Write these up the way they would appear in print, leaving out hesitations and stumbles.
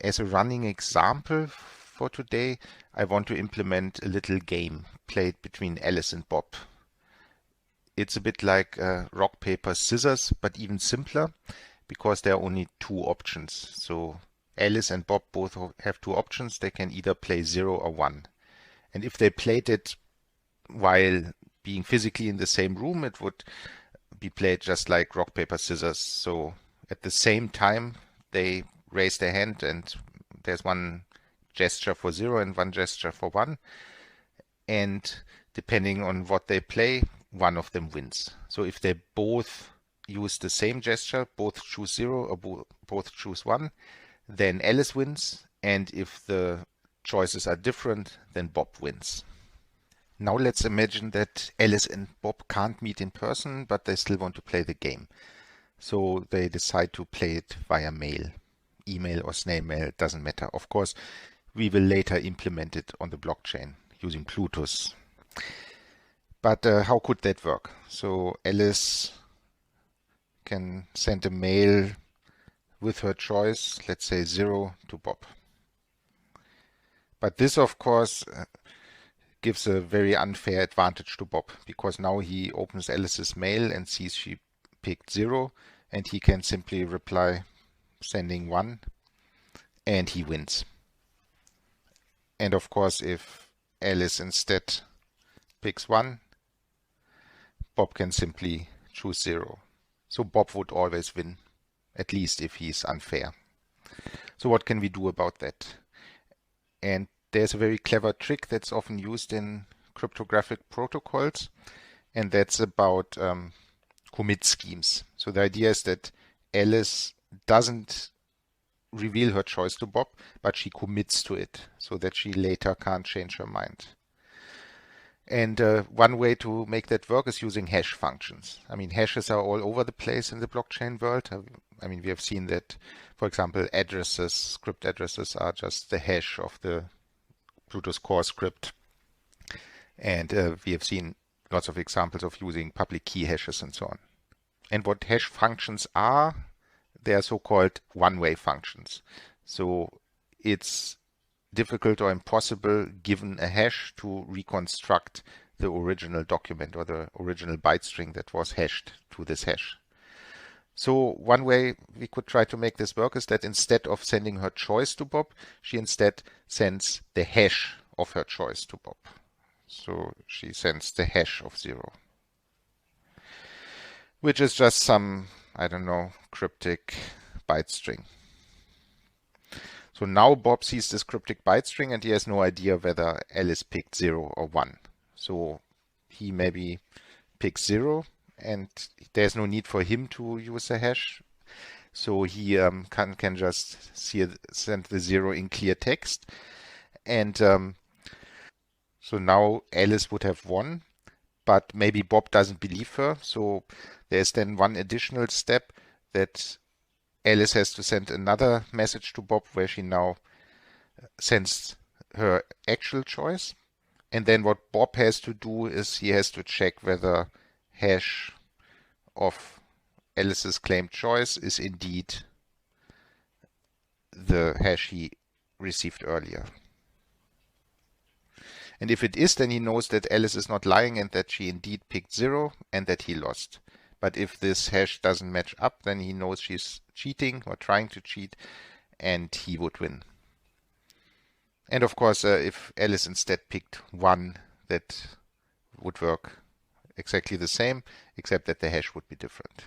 As a running example for today, I want to implement a little game played between Alice and Bob. It's a bit like rock, paper, scissors, but even simpler because there are only two options. So Alice and Bob both have two options. They can either play 0 or 1. And if they played it while being physically in the same room, it would be played just like rock, paper, scissors. So at the same time, they raise their hand and there's one gesture for 0 and one gesture for 1. And depending on what they play, one of them wins. So if they both use the same gesture, both choose 0 or both choose 1, then Alice wins. And if the choices are different, then Bob wins. Now let's imagine that Alice and Bob can't meet in person, but they still want to play the game. So they decide to play it via mail. Email or snail mail, doesn't matter. Of course, we will later implement it on the blockchain using Plutus. But how could that work? So Alice can send a mail with her choice, let's say 0 to Bob. But this, of course, gives a very unfair advantage to Bob, because now he opens Alice's mail and sees she picked 0, and he can simply reply sending 1, and he wins. And of course, if Alice instead picks 1, Bob can simply choose 0. So Bob would always win, at least if he's unfair. So what can we do about that? And there's a very clever trick that's often used in cryptographic protocols, and that's about commit schemes. So the idea is that Alice doesn't reveal her choice to Bob, but she commits to it so that she later can't change her mind. And one way to make that work is using hash functions. I mean, hashes are all over the place in the blockchain world. I mean, we have seen that, for example, addresses, script addresses are just the hash of the Plutus core script. And we have seen lots of examples of using public key hashes and so on. And what hash functions are, they are so-called one-way functions. So it's difficult or impossible, given a hash, to reconstruct the original document or the original byte string that was hashed to this hash. So one way we could try to make this work is that instead of sending her choice to Bob, she instead sends the hash of her choice to Bob. So she sends the hash of 0, which is just some, I don't know, cryptic byte string. So now Bob sees this cryptic byte string and he has no idea whether Alice picked 0 or 1. So he maybe picks 0 and there's no need for him to use a hash. So he can just send the 0 in clear text. And so now Alice would have won, but maybe Bob doesn't believe her. So there's then one additional step that Alice has to send another message to Bob where she now sends her actual choice. And then what Bob has to do is he has to check whether hash of Alice's claimed choice is indeed the hash he received earlier. And if it is, then he knows that Alice is not lying and that she indeed picked 0 and that he lost. But if this hash doesn't match up, then he knows she's cheating or trying to cheat, and he would win. And of course, if Alice instead picked 1, that would work exactly the same, except that the hash would be different.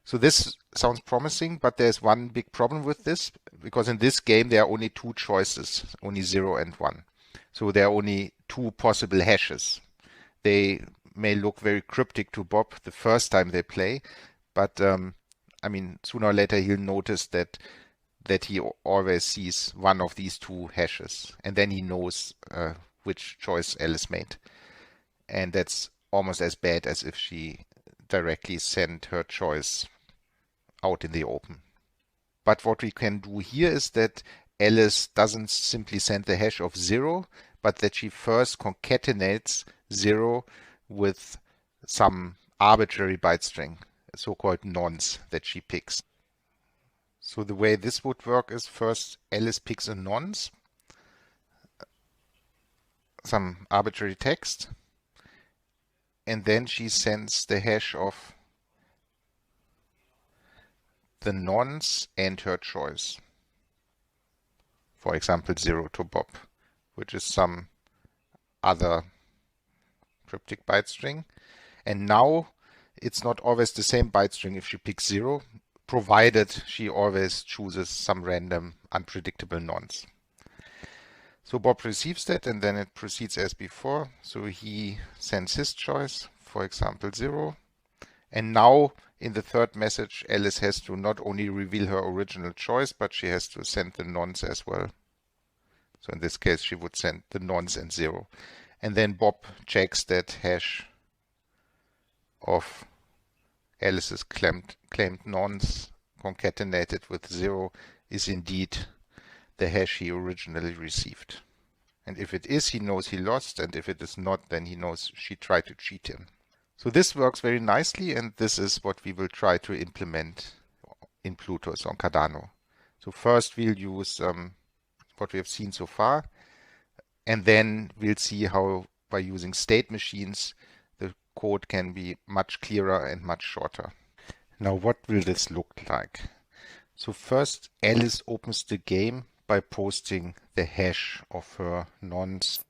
So this sounds promising, but there's one big problem with this, because in this game there are only two choices, only 0 and 1. So there are only two possible hashes. They may look very cryptic to Bob the first time they play, but I mean, sooner or later he'll notice that he always sees one of these two hashes, and then he knows which choice Alice made. And that's almost as bad as if she directly sent her choice out in the open. But what we can do here is that Alice doesn't simply send the hash of 0, but that she first concatenates 0 with some arbitrary byte string, so-called nonce, that she picks. So the way this would work is first Alice picks a nonce, some arbitrary text, and then she sends the hash of the nonce and her choice. For example, 0 to Bob, which is some other cryptic byte string. And now it's not always the same byte string if she picks 0, provided she always chooses some random unpredictable nonce. So Bob receives that, and then it proceeds as before. So he sends his choice, for example 0. And now in the third message, Alice has to not only reveal her original choice, but she has to send the nonce as well. So in this case, she would send the nonce and 0. And then Bob checks that hash of Alice's claimed nonce concatenated with 0 is indeed the hash he originally received. And if it is, he knows he lost, and if it is not, then he knows she tried to cheat him. So this works very nicely, and this is what we will try to implement in Plutus on Cardano. So first we'll use what we have seen so far, and then we'll see how by using state machines the code can be much clearer and much shorter. Now what will this look like? So first Alice opens the game by posting the hash of her nonce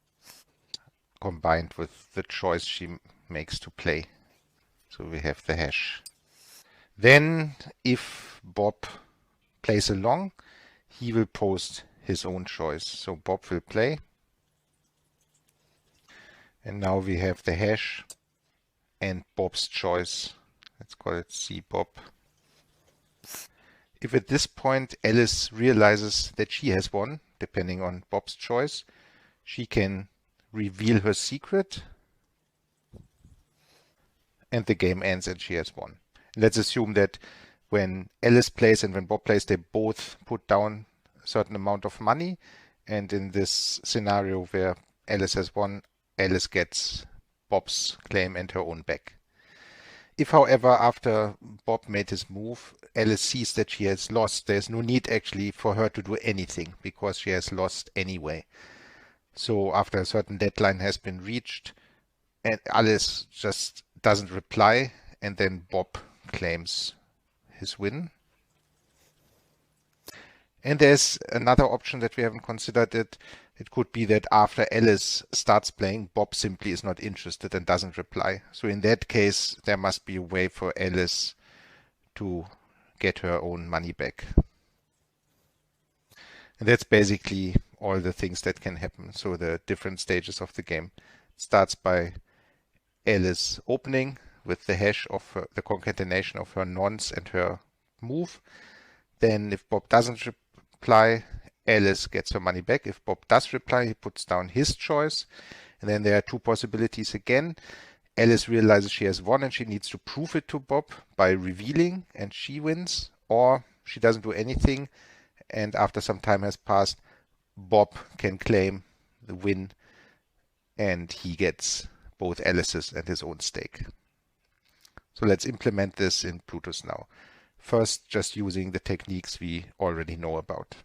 combined with the choice she makes to play. So we have the hash. Then if Bob plays along, he will post his own choice. So Bob will play. And now we have the hash and Bob's choice. Let's call it cBob. If at this point Alice realizes that she has won, depending on Bob's choice, she can reveal her secret and the game ends and she has won. Let's assume that when Alice plays and when Bob plays, they both put down a certain amount of money, and in this scenario where Alice has won, Alice gets Bob's claim and her own back. If, however, after Bob made his move, Alice sees that she has lost, there's no need actually for her to do anything because she has lost anyway. So after a certain deadline has been reached, and Alice just doesn't reply, and then Bob claims his win. And there's another option that we haven't considered. It could be that after Alice starts playing, Bob simply is not interested and doesn't reply. So in that case, there must be a way for Alice to get her own money back. And that's basically all the things that can happen. So the different stages of the game. It starts by Alice opening with the hash of the concatenation of her nonce and her move. Then if Bob doesn't reply, Alice gets her money back. If Bob does reply, he puts down his choice. And then there are two possibilities again. Alice realizes she has won and she needs to prove it to Bob by revealing, and she wins. Or she doesn't do anything, and after some time has passed, Bob can claim the win and he gets both Alice's and his own stake. So let's implement this in Plutus now. First, just using the techniques we already know about.